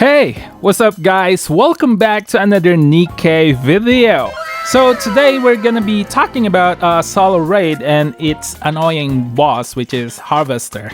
Hey, what's up guys? Welcome back to another NIKKE video. So today we're gonna be talking about a solo raid and its annoying boss, which is Harvester.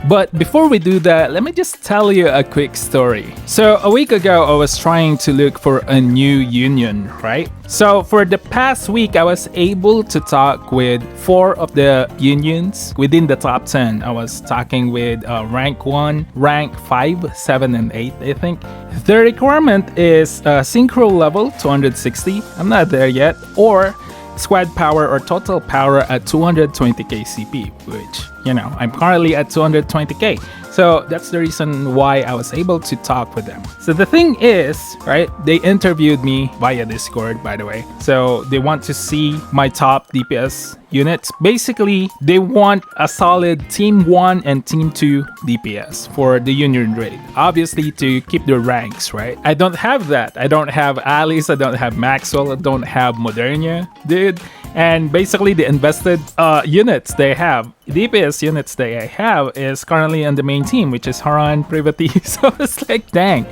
But before we do that, let me just tell you a quick story. So a week ago, I was trying to look for a new union, right? So for the past week, I was able to talk with 4 of the unions within the top 10. I was talking with rank 1, rank 5, 7, and 8, I think. The requirement is synchro level 260. I'm not there yet. Or squad power or total power at 220k CP, which, I'm currently at 220k. So that's the reason why I was able to talk with them. So the thing is, right, they interviewed me via Discord, by the way. So they want to see my top DPS units. Basically, they want a solid Team 1 and Team 2 DPS for the Union raid. Obviously, to keep the ranks, right? I don't have that. I don't have Alice, I don't have Maxwell, I don't have Modernia, dude. And basically, the invested units they have, DPS units they have, is currently on the main team, which is Haran, Privati. So it's like, dang.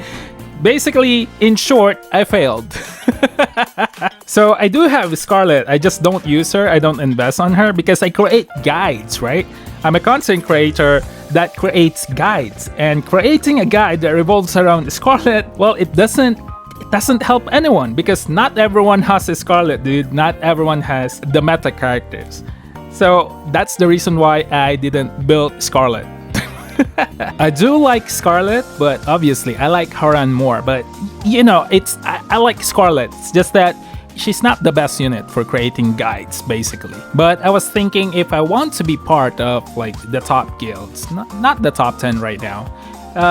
Basically, in short, I failed. So I do have Scarlet. I just don't use her. I don't invest on her because I create guides, right? I'm a content creator that creates guides. And creating a guide that revolves around Scarlet, well, it doesn't help anyone because not everyone has a Scarlet, dude. Not everyone has the meta characters. So that's the reason why I didn't build Scarlet. I do like Scarlet, but obviously I like Haran more. But I like Scarlet. It's just that she's not the best unit for creating guides, basically. But I was thinking if I want to be part of like the top guilds, not the top 10 right now.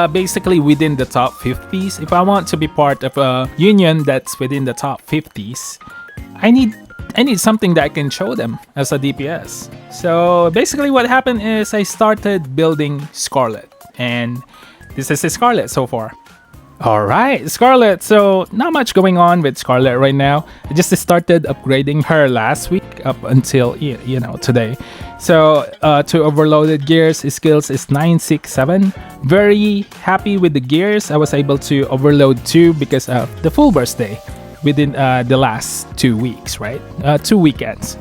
Basically within the top 50s. If I want to be part of a union that's within the top 50s, I need something that I can show them as a DPS. So basically what happened is I started building Scarlet, and this is Scarlet so far. Alright, Scarlet. So not much going on with Scarlet right now. I just started upgrading her last week up until today. So to overloaded gears, skills is 967. Very happy with the gears. I was able to overload 2 because of the full burst day within the last 2 weeks, right? 2 weekends.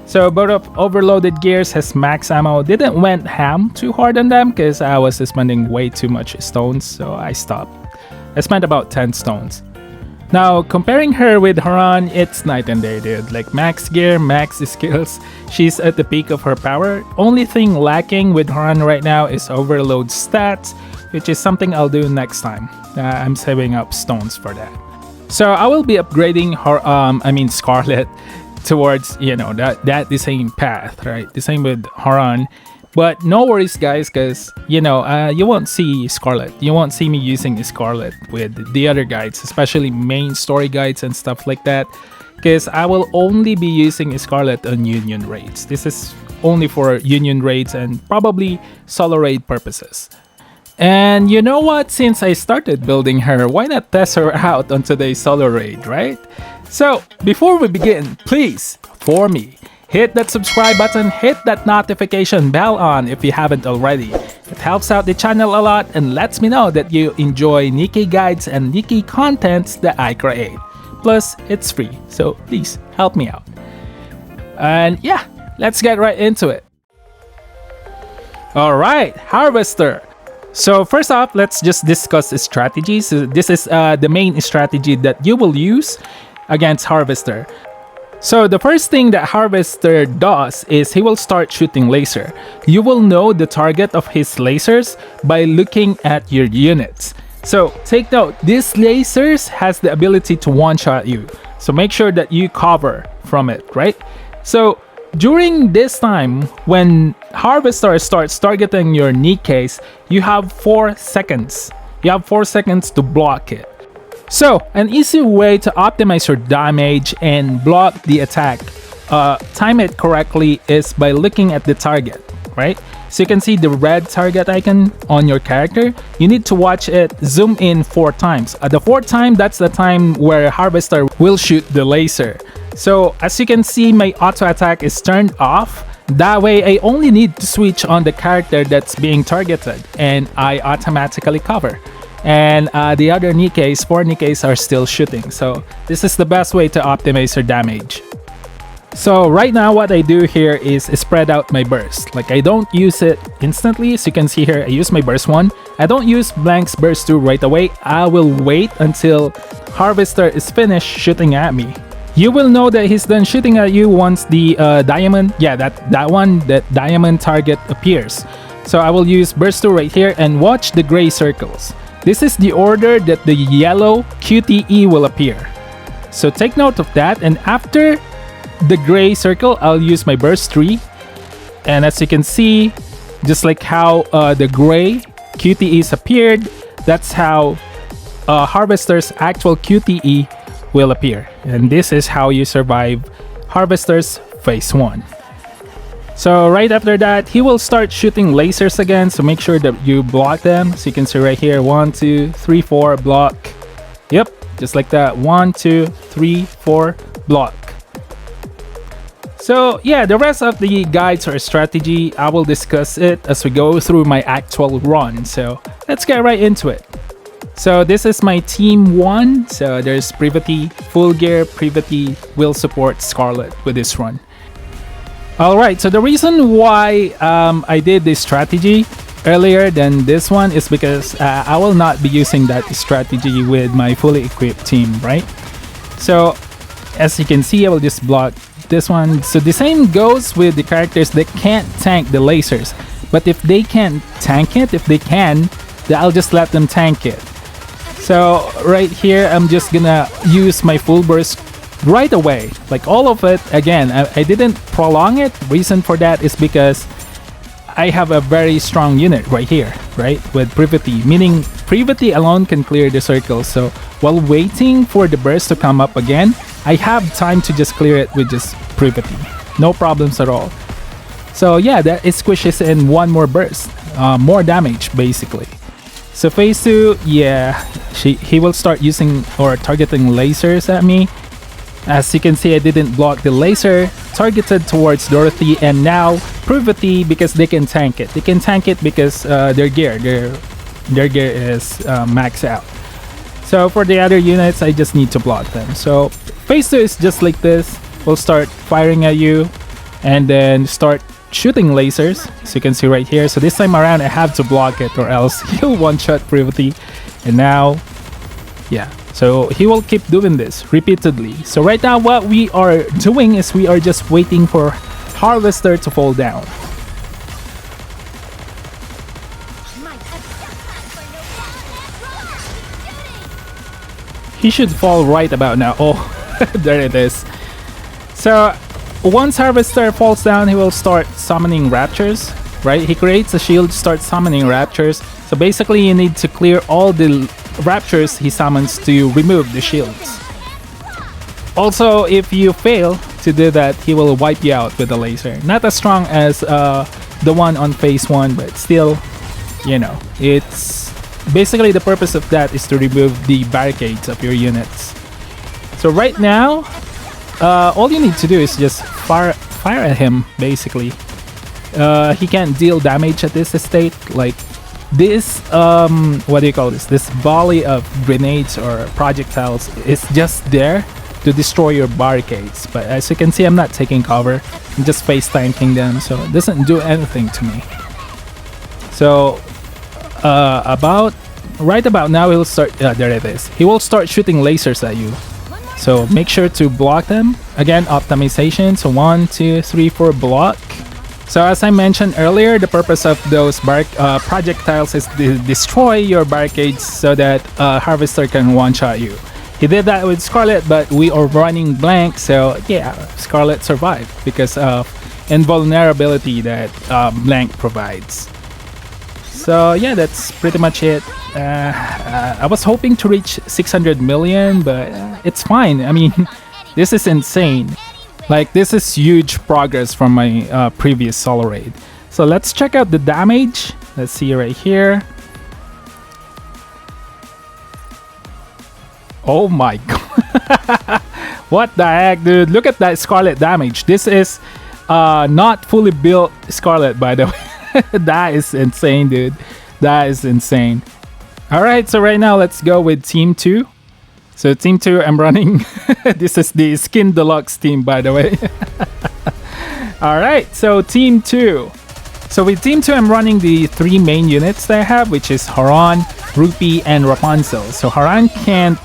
So both of overloaded gears has max ammo. Didn't went ham too hard on them because I was spending way too much stones, so I stopped. I spent about 10 stones. Now, comparing her with Haran, it's night and day, dude. Like max gear, max skills. She's at the peak of her power. Only thing lacking with Haran right now is overload stats, which is something I'll do next time. I'm saving up stones for that. So I will be upgrading her, Scarlet towards, that the same path, right? The same with Haran. But no worries, guys, because, you won't see Scarlet. You won't see me using Scarlet with the other guides, especially main story guides and stuff like that, because I will only be using Scarlet on Union raids. This is only for Union raids and probably solo raid purposes. And you know what? Since I started building her, why not test her out on today's solo raid, right? So, before we begin, please, for me, hit that subscribe button, hit that notification bell on if you haven't already. It helps out the channel a lot and lets me know that you enjoy NIKKE guides and NIKKE contents that I create. Plus, it's free, so please help me out. And yeah, let's get right into it. Alright, Harvester. So first off, let's just discuss the strategies. So this is the main strategy that you will use against Harvester. So the first thing that Harvester does is he will start shooting laser. You will know the target of his lasers by looking at your units. So take note, these lasers has the ability to one-shot you. So make sure that you cover from it, right? So during this time, when Harvester starts targeting your NIKKEs, you have 4 seconds. You have 4 seconds to block it. So, an easy way to optimize your damage and block the attack, time it correctly, is by looking at the target, right? So you can see the red target icon on your character. You need to watch it zoom in 4 times. At the 4th time, that's the time where Harvester will shoot the laser. So as you can see, my auto attack is turned off. That way, I only need to switch on the character that's being targeted and I automatically cover. and the other Nikkes, 4 Nikkes are still shooting. So this is the best way to optimize your damage. So right now what I do here is spread out my burst. Like I don't use it instantly. As you can see here, I use my burst 1. I don't use Blank's burst 2 right away. I will wait until Harvester is finished shooting at me. You will know that he's done shooting at you once the diamond, that diamond target appears. So I will use burst 2 right here and watch the gray circles. This is the order that the yellow QTE will appear. So take note of that, and after the gray circle, I'll use my burst 3. And as you can see, just like how the gray QTEs appeared, that's how Harvester's actual QTE will appear. And this is how you survive Harvester's phase 1. So right after that, he will start shooting lasers again, so make sure that you block them. So you can see right here, 1, 2, 3, 4, block. Yep, just like that, 1, 2, 3, 4, block. So yeah, the rest of the guides or strategy, I will discuss it as we go through my actual run. So let's get right into it. So this is my team 1. So there's Privity, Full Gear, Privity will support Scarlet with this run. Alright, so the reason why I did this strategy earlier than this one is because I will not be using that strategy with my fully equipped team, right? So as you can see, I will just block this one. So the same goes with the characters that can't tank the lasers. But if they can't tank it, if they can, then I'll just let them tank it. So right here, I'm just gonna use my full burst right away, like all of it. Again, I didn't prolong it. Reason for that is because I have a very strong unit right here, right, with Privity, meaning Privity alone can clear the circle. So while waiting for the burst to come up again, I have time to just clear it with just Privity, no problems at all. So yeah, that it squishes in one more burst, more damage basically. So phase 2, yeah, he will start using or targeting lasers at me. As you can see, I didn't block the laser targeted towards Dorothy, and now Privity, because they can tank it. They can tank it because their gear is maxed out. So for the other units, I just need to block them. So phase 2 is just like this. We'll start firing at you and then start shooting lasers, as you can see right here. So this time around, I have to block it or else he'll one-shot Privity. And now, yeah. So he will keep doing this repeatedly. So right now what we are doing is we are just waiting for Harvester to fall down. He should fall right about now. Oh, there it is. So once Harvester falls down, he will start summoning raptures, right? He creates a shield, starts summoning raptures. So basically you need to clear all the raptures he summons to remove the shields. Also, if you fail to do that, he will wipe you out with a laser. Not as strong as the one on phase 1, but still, you know, it's basically the purpose of that is to remove the barricades of your units. So right now, all you need to do is just fire at him, basically. He can't deal damage at this state. Like this, what do you call this? This volley of grenades or projectiles is just there to destroy your barricades. But as you can see, I'm not taking cover. I'm just face tanking them, so it doesn't do anything to me. So right about now, he'll start. There it is. He will start shooting lasers at you. So make sure to block them. Again, optimization. So 1, 2, 3, 4, block. So as I mentioned earlier, the purpose of those projectiles is to destroy your barricades so that Harvester can one-shot you. He did that with Scarlet, but we are running Blank, so yeah, Scarlet survived because of invulnerability that Blank provides. So yeah, that's pretty much it. I was hoping to reach 600 million, but it's fine. I mean, this is insane. Like, this is huge progress from my previous solo raid. So let's check out the damage. Let's see right here. Oh my god. What the heck, dude? Look at that Scarlet damage. This is not fully built Scarlet, by the way. That is insane, dude. That is insane. All right, so right now let's go with Team 2. So Team 2, I'm running. This is the Skin Deluxe team, by the way. All right, so Team 2. So with Team 2, I'm running the 3 main units that I have, which is Haran, Rupee, and Rapunzel. So Haran can't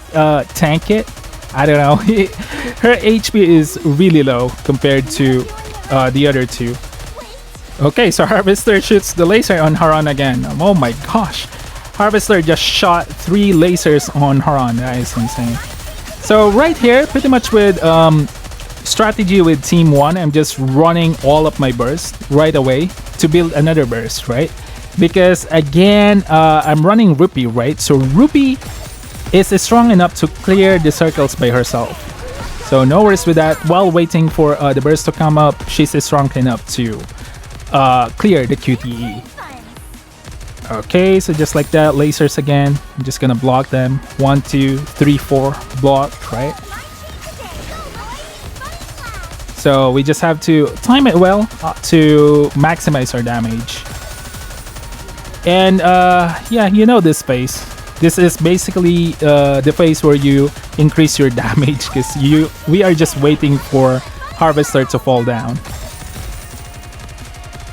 tank it. I don't know. Her HP is really low compared to the other two. Okay, so Harvester shoots the laser on Haran again. Oh my gosh. Harvester just shot 3 lasers on Haran. That is insane. So right here, pretty much with strategy with Team 1, I'm just running all of my bursts right away to build another burst, right? Because again, I'm running Rupee, right? So Rupee is strong enough to clear the circles by herself. So no worries with that. While waiting for the burst to come up, she's strong enough to clear the QTE. Okay, so just like that, lasers again. I'm just gonna block them. 1, 2, 3, 4, block, right? So we just have to time it well to maximize our damage. And yeah, you know this phase. This is basically the phase where you increase your damage because we are just waiting for Harvester to fall down.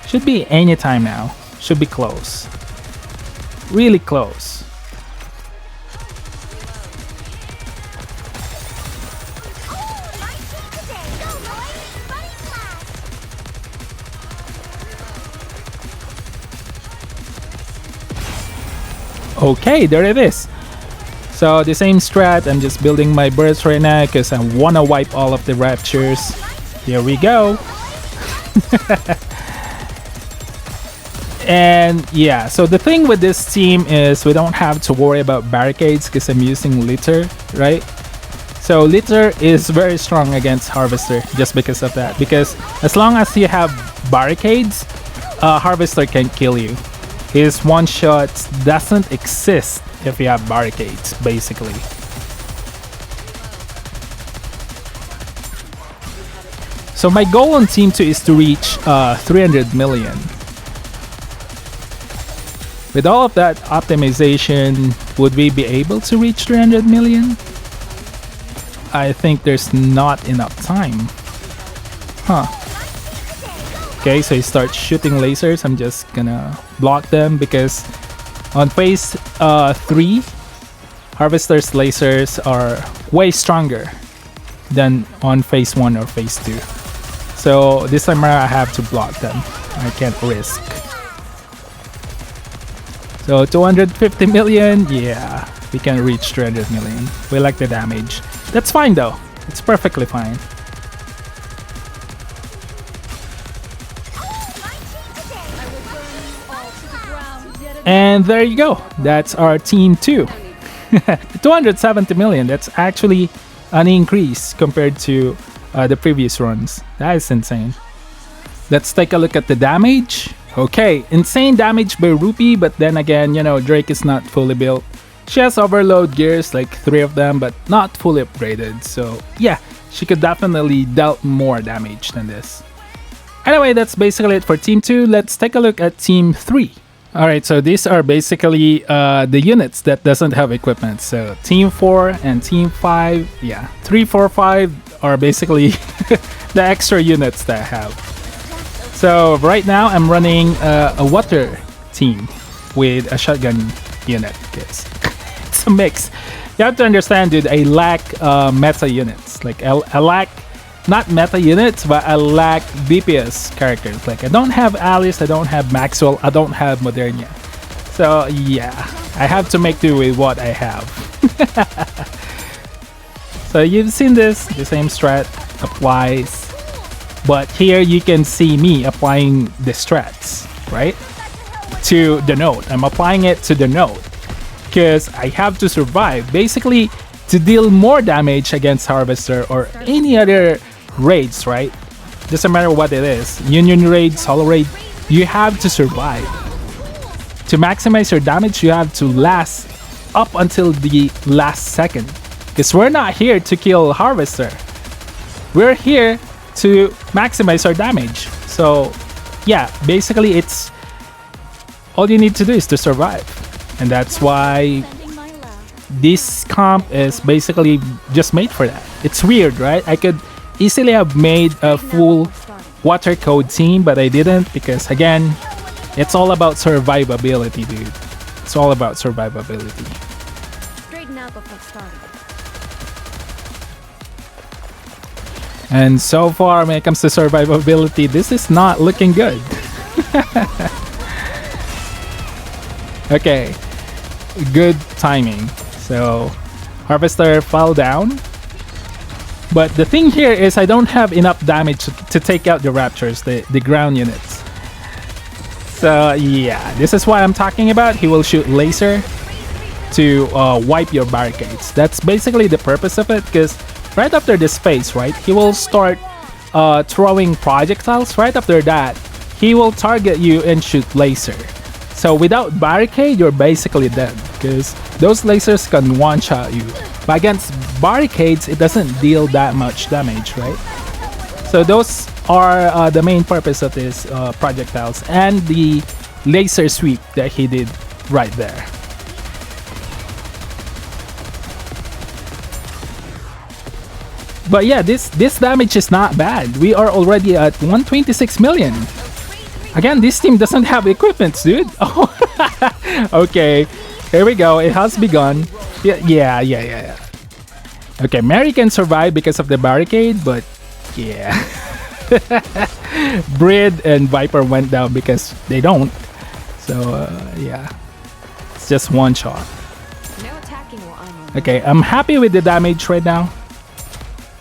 Should be any time now. Should be close. Really close. Okay, there it is. So the same strat, I'm just building my burst right now because I want to wipe all of the raptures. Here we go. And yeah, so the thing with this team is we don't have to worry about barricades because I'm using Litter, right? So Litter is very strong against Harvester just because of that. Because as long as you have barricades, Harvester can kill you. His one-shot doesn't exist if you have barricades, basically. So my goal on Team 2 is to reach 300 million. With all of that optimization, would we be able to reach 300 million? I think there's not enough time. Huh. Okay, so he starts shooting lasers. I'm just gonna block them because on phase 3, Harvester's lasers are way stronger than on phase 1 or phase 2. So this time I have to block them. I can't risk. So 250 million, yeah, we can reach 300 million. We like the damage. That's fine though. It's perfectly fine. And there you go. That's our Team 2. 270 million. That's actually an increase compared to the previous runs. That is insane. Let's take a look at the damage. Okay, insane damage by Rupee, but then again, you know, Drake is not fully built. She has overload gears, like 3 of them, but not fully upgraded. So yeah, she could definitely dealt more damage than this. Anyway, that's basically it for Team 2. Let's take a look at Team 3. Alright, so these are basically the units that doesn't have equipment. So Team 4 and Team 5, yeah, 3, 4, 5 are basically the extra units that I have. So right now I'm running a water team with a shotgun unit. It's a mix. You have to understand, dude, I lack meta units. Like I lack not meta units, but I lack DPS characters. Like I don't have Alice, I don't have Maxwell, I don't have Modernia. So yeah, I have to make do with what I have. So you've seen this, the same strat applies. But here you can see me applying the strats, right? To the node. I'm applying it to the node because I have to survive. Basically, to deal more damage against Harvester or any other raids, right? Doesn't matter what it is. Union raid, solo raid, you have to survive. To maximize your damage, you have to last up until the last second. Because we're not here to kill Harvester. We're here to maximize our damage. So yeah, basically it's all you need to do is to survive. And that's why this comp is basically just made for that. It's weird, right? I could easily have made a full water code team, but I didn't because, again, it's all about survivability, dude. It's all about survivability. Straighten out before starting. And so far, when it comes to survivability, this is not looking good. Okay, good timing. So, Harvester fell down. But the thing here is I don't have enough damage to take out the Raptors, the ground units. So yeah, this is what I'm talking about. He will shoot laser to wipe your barricades. That's basically the purpose of it, because right after this phase, right, he will start throwing projectiles. Right after that, he will target you and shoot laser. So without barricade, you're basically dead, because those lasers can one-shot you. But against barricades, it doesn't deal that much damage, right? So those are the main purpose of this projectiles and the laser sweep that he did right there. But yeah, this damage is not bad. We are already at 126 million. Again, this team doesn't have equipment, dude. Oh, okay. Here we go. It has begun. Yeah. Okay, Mary can survive because of the barricade, but yeah. Brid and Viper went down because they don't. So, yeah. It's just one shot. No attacking while I'm on. Okay, I'm happy with the damage right now.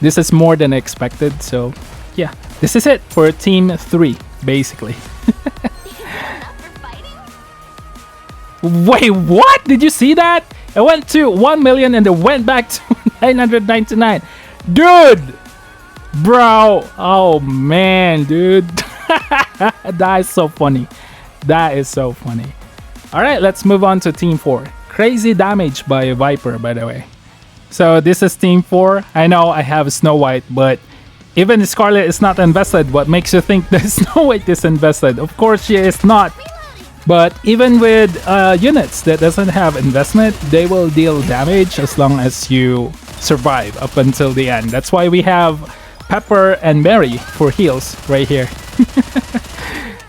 This is more than expected, so yeah. This is it for Team 3, basically. Wait, what? Did you see that? It went to 1 million and it went back to 999. Dude! Bro! Oh man, dude. That is so funny. That is so funny. Alright, let's move on to Team 4. Crazy damage by Viper, by the way. So this is Team 4. I know I have Snow White, but even Scarlet is not invested. What makes you think that Snow White is invested? Of course she is not. But even with units that doesn't have investment, they will deal damage as long as you survive up until the end. That's why we have Pepper and Mary for heals right here.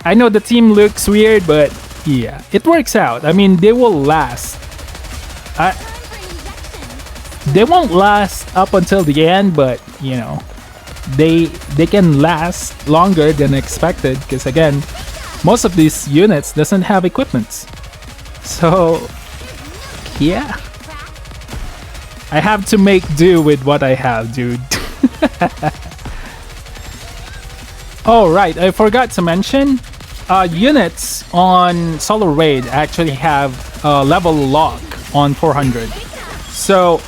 I know the team looks weird, but yeah, it works out. I mean, they will last. They won't last up until the end, but you know, they can last longer than expected because again, most of these units doesn't have equipments. So yeah, I have to make do with what I have, dude. Oh right, I forgot to mention, units on Solo Raid actually have level lock on 400. So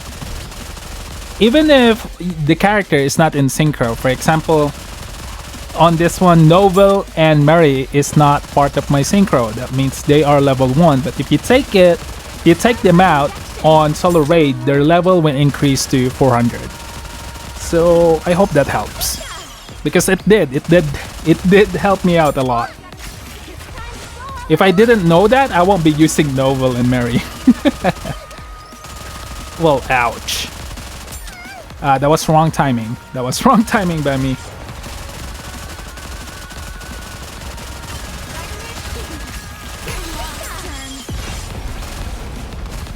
even if the character is not in synchro, for example, on this one, Novel and Mary is not part of my synchro. That means they are level 1. But if you take them out on Solo Raid, their level will increase to 400. So I hope that helps. Because it did help me out a lot. If I didn't know that, I won't be using Novel and Mary. Well, ouch. That was wrong timing. That was wrong timing by me.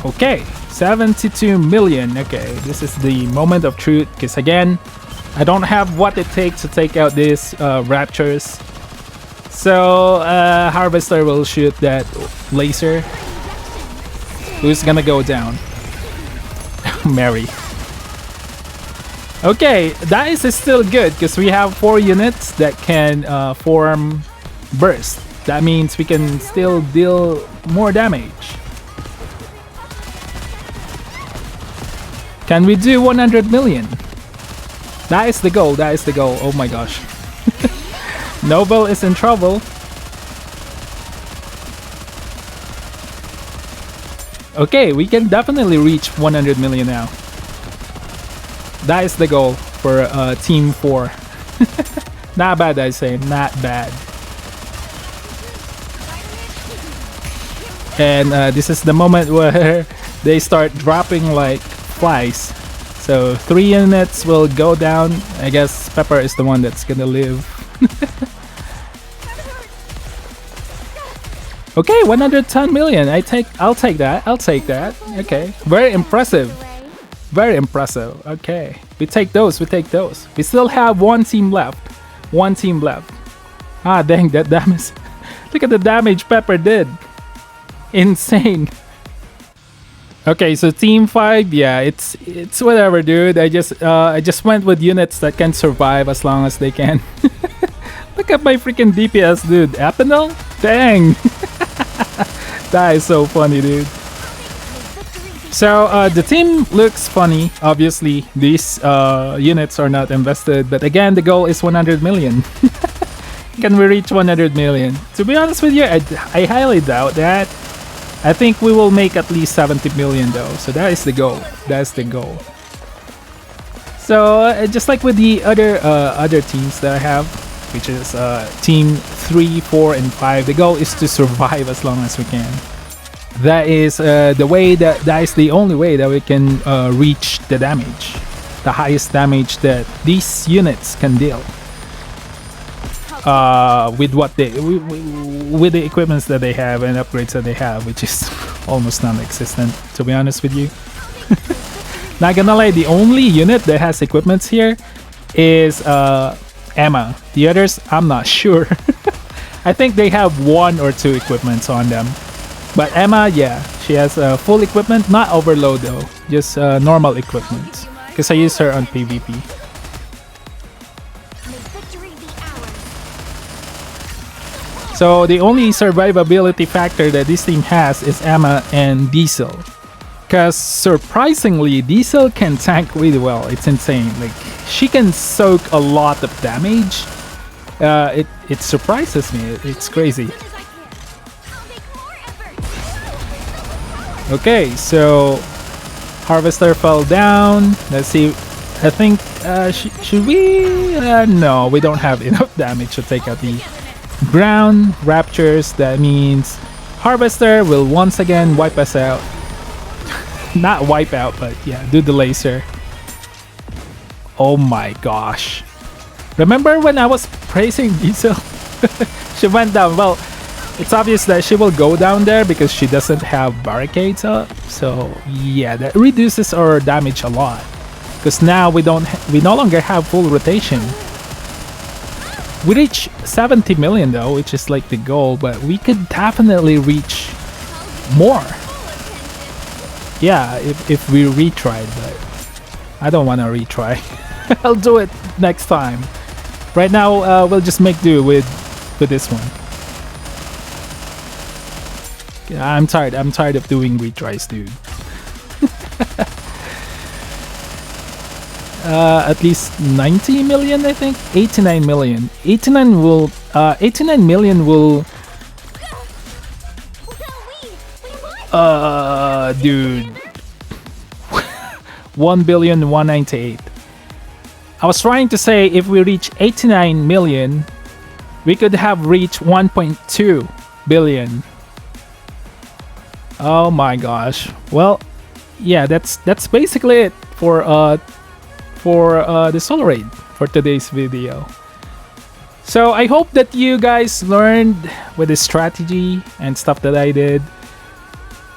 Okay, 72 million. Okay, this is the moment of truth because again, I don't have what it takes to take out these raptors. So Harvester will shoot that laser. Who's gonna go down? Mary. Okay, that is still good because we have 4 units that can form burst. That means we can still deal more damage. Can we do 100 million? That is the goal, that is the goal. Oh my gosh. Noble is in trouble. Okay, we can definitely reach 100 million now. That is the goal for Team 4. Not bad, I say, not bad. And this is the moment where they start dropping like flies. So 3 units will go down. I guess Pepper is the one that's gonna live. Okay, 110 million. I'll take that. I'll take that. Okay. Very impressive. Very impressive. Okay. We take those. We take those. We still have one team left. One team left. Ah, dang, that damage. Look at the damage Pepper did. Insane. Okay, so team 5, yeah, it's whatever, dude. I just went with units that can survive as long as they can. Look at my freaking DPS, dude. Apinel? Dang. That is so funny, dude. So the team looks funny. Obviously, these units are not invested, but again, the goal is 100 million. Can we reach 100 million? To be honest with you, I highly doubt that. I think we will make at least 70 million though. So that is the goal. That's the goal. So just like with the other teams that I have, which is team 3, 4, and 5, the goal is to survive as long as we can. That is the way that is the only way that we can reach the damage, the highest damage that these units can deal. With what they with the equipments that they have and upgrades that they have, which is almost non-existent, to be honest with you. Not gonna lie, the only unit that has equipments here is Emma. The others, I'm not sure. I think they have 1 or 2 equipments on them. But Emma, yeah, she has full equipment, not overload though, just normal equipment. Because I use her on PvP. So the only survivability factor that this team has is Emma and Diesel. Because surprisingly, Diesel can tank really well. It's insane. Like, she can soak a lot of damage. It surprises me. It's crazy. Okay, so Harvester fell down. Let's see. I think should we? No, we don't have enough damage to take out the ground raptures. That means Harvester will once again wipe us out. Not wipe out, but yeah, do the laser. Oh my gosh. Remember when I was praising Diesel? She went down. Well, it's obvious that she will go down there because she doesn't have barricades up. So yeah, that reduces our damage a lot. Because now we no longer have full rotation. We reach 70 million though, which is like the goal, but we could definitely reach more. Yeah, if we retried, but I don't want to retry. I'll do it next time. Right now, we'll just make do with this one. Yeah, I'm tired of doing retries, dude. At least 90 million, I think. 89 million. 89 million will dude. 1,198,000,000. I was trying to say if we reach 89 million, we could have reached 1.2 billion. Oh my gosh. Well, yeah, that's basically it for the Solar Raid for today's video. So I hope that you guys learned with the strategy and stuff that I did.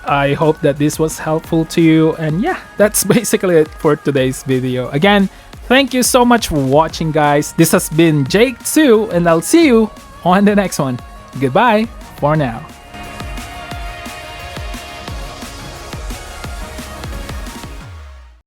I hope that this was helpful to you, and yeah, that's basically it for today's video. Again, thank you so much for watching, guys. This has been Jake 2, and I'll see you on the next one. Goodbye for now.